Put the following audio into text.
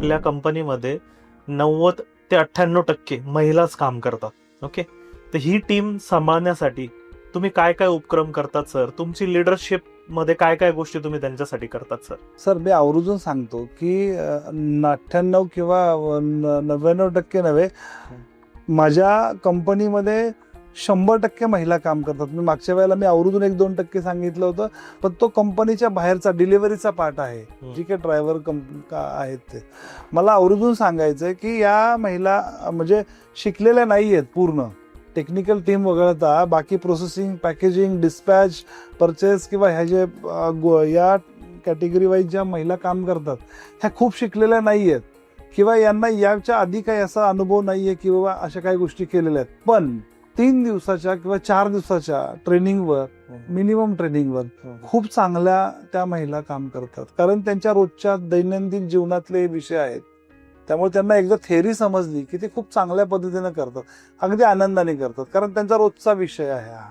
आपल्या कंपनीमध्ये 90 ते 98% महिलाच काम करतात. ओके, तर ही टीम सांभाळण्यासाठी तुम्ही काय काय उपक्रम करतात सर? तुमची लिडरशिप मध्ये काय काय गोष्टी तुम्ही त्यांच्यासाठी करतात सर? सर मी आवर्जून सांगतो की 98 किंवा 99% नव्हे, माझ्या कंपनीमध्ये 100% महिला काम करतात. मी मागच्या वेळेला मी आवर्जून 1-2% सांगितलं होतं, पण तो कंपनीच्या बाहेरचा डिलिव्हरीचा पार्ट आहे. जी काही ड्रायव्हर आहेत ते मला आवर्जून सांगायचं आहे की या महिला म्हणजे शिकलेल्या नाही आहेत. पूर्ण टेक्निकल टीम वगळता बाकी प्रोसेसिंग, पॅकेजिंग, डिस्पॅच, परचेस किंवा ह्या जे या कॅटेगरी वाईज ज्या महिला काम करतात ह्या खूप शिकलेल्या नाही आहेत किंवा यांना याच्या आधी काही असा अनुभव नाहीये की बाबा अशा काही गोष्टी केलेल्या आहेत. पण 3 दिवसाच्या किंवा 4 दिवसाच्या ट्रेनिंगवर, मिनिमम ट्रेनिंगवर खूप चांगल्या त्या महिला काम करतात. कारण त्यांच्या रोजच्या दैनंदिन जीवनातले विषय आहेत, त्यामुळे त्यांना एकदा थेअरी समजली की ते खूप चांगल्या पद्धतीने करतात, अगदी आनंदाने करतात, कारण त्यांचा रोजचा विषय आहे हा.